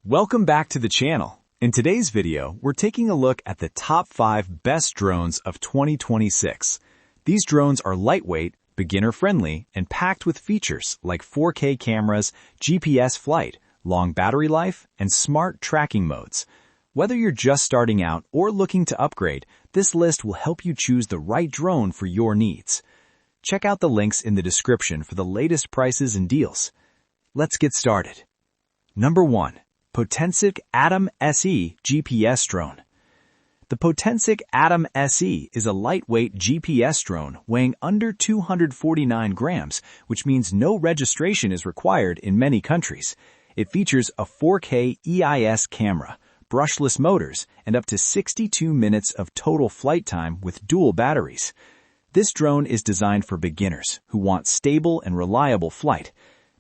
Welcome back to the channel. In today's video, we're taking a look at the top 5 best drones of 2026. These drones are lightweight, beginner-friendly, and packed with features like 4K cameras, GPS flight, long battery life, and smart tracking modes. Whether you're just starting out or looking to upgrade, this list will help you choose the right drone for your needs. Check out the links in the description for the latest prices and deals. Let's get started. Number 1. Potensic Atom SE GPS Drone. The Potensic Atom SE is a lightweight GPS drone weighing under 249 grams, which means no registration is required in many countries. It features a 4K EIS camera, brushless motors, and up to 62 minutes of total flight time with dual batteries. This drone is designed for beginners who want stable and reliable flight.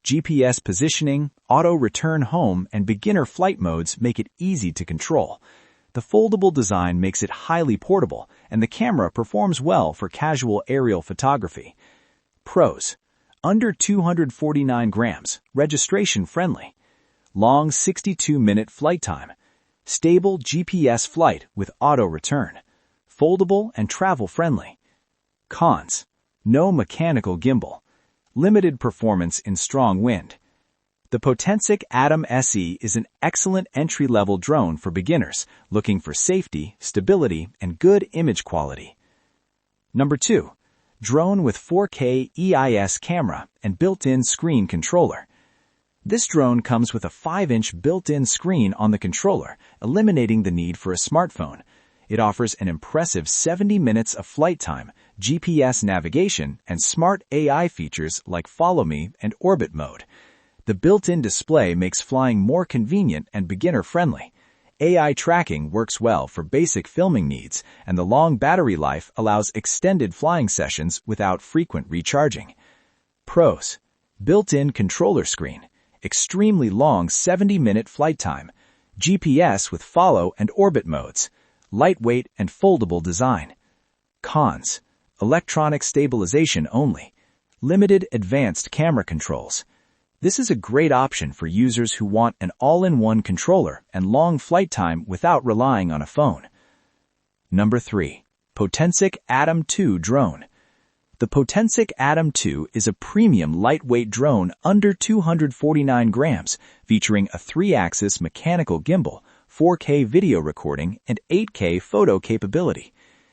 GPS positioning, auto return home, and beginner flight modes make it easy to control. The foldable design makes it highly portable, and the camera performs well for casual aerial photography. Pros: under 249 grams, registration friendly. Long 62-minute flight time. Stable GPS flight with auto return. Foldable and travel friendly. Cons: no mechanical gimbal. Limited performance in strong wind. The Potensic Atom SE is an excellent entry-level drone for beginners looking for safety, stability, and good image quality. Number 2. Drone with 4K EIS camera and built-in screen controller. This drone comes with a 5-inch built-in screen on the controller, eliminating the need for a smartphone. It offers an impressive 70 minutes of flight time, GPS navigation, and smart AI features like Follow Me and Orbit Mode. The built-in display makes flying more convenient and beginner-friendly. AI tracking works well for basic filming needs, and the long battery life allows extended flying sessions without frequent recharging. Pros: built-in controller screen, extremely long 70-minute flight time, GPS with follow and orbit modes, lightweight and foldable design. Cons: electronic stabilization only, limited advanced camera controls. This is a great option for users who want an all-in-one controller and long flight time without relying on a phone. Number 3. Potensic Atom 2 Drone. The Potensic Atom 2 is a premium lightweight drone under 249 grams, featuring a 3-axis mechanical gimbal, 4K video recording, and 8K photo capability.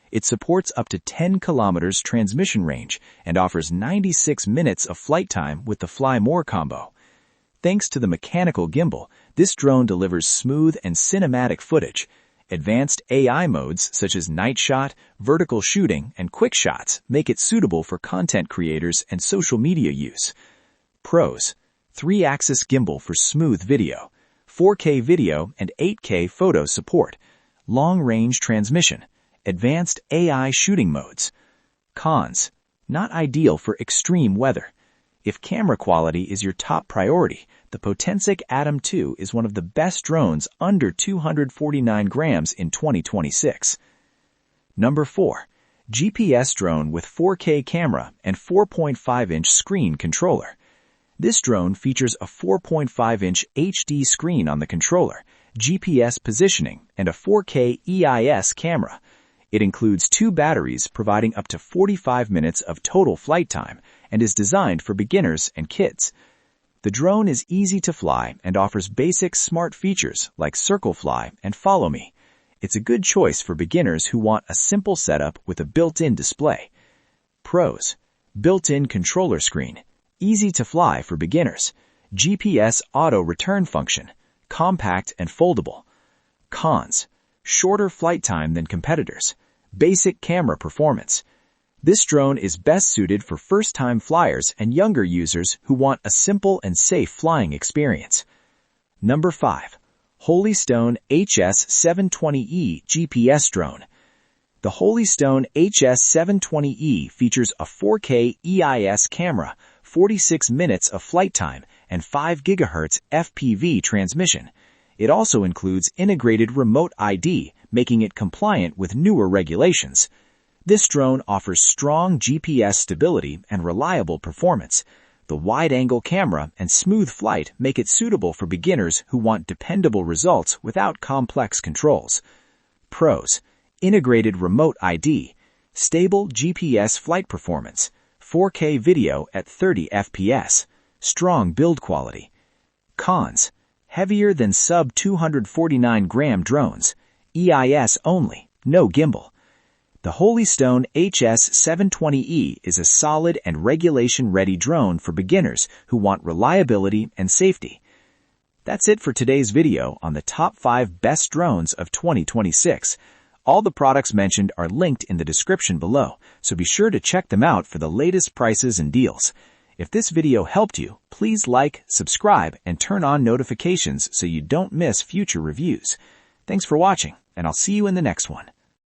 It supports up to 10 kilometers transmission range and offers 96 minutes of flight time with the Fly More combo. Thanks to the mechanical gimbal, this drone delivers smooth and cinematic footage. Advanced AI modes such as night shot, vertical shooting, and quick shots make it suitable for content creators and social media use. Pros: 3-axis gimbal for smooth video, 4K video and 8K photo support, long-range transmission, advanced AI shooting modes. Cons: not ideal for extreme weather. If camera quality is your top priority, the Potensic Atom 2 is one of the best drones under 249 grams in 2026. Number 4. GPS drone with 4K camera and 4.5-inch screen controller. This drone features a 4.5-inch HD screen on the controller, GPS positioning, and a 4K EIS camera. It includes 2 batteries providing up to 45 minutes of total flight time and is designed for beginners and kids. The drone is easy to fly and offers basic smart features like Circle Fly and Follow Me. It's a good choice for beginners who want a simple setup with a built-in display. Pros: built-in controller screen, easy to fly for beginners, GPS auto return function, compact and foldable. Cons: shorter flight time than competitors, basic camera performance. This drone is best suited for first-time flyers and younger users who want a simple and safe flying experience. Number 5. Holystone HS720E GPS Drone. The Holystone HS720E features a 4K EIS camera, 46 minutes of flight time, and 5 GHz FPV transmission. It also includes integrated remote ID, making it compliant with newer regulations. This drone offers strong GPS stability and reliable performance. The wide-angle camera and smooth flight make it suitable for beginners who want dependable results without complex controls. Pros: integrated remote ID, stable GPS flight performance, 4K video at 30 FPS, strong build quality. Cons: heavier than sub-249-gram drones, EIS only, no gimbal. The Holystone HS720E is a solid and regulation-ready drone for beginners who want reliability and safety. That's it for today's video on the top 5 best drones of 2026. All the products mentioned are linked in the description below, so be sure to check them out for the latest prices and deals. If this video helped you, please like, subscribe, and turn on notifications so you don't miss future reviews. Thanks for watching, and I'll see you in the next one.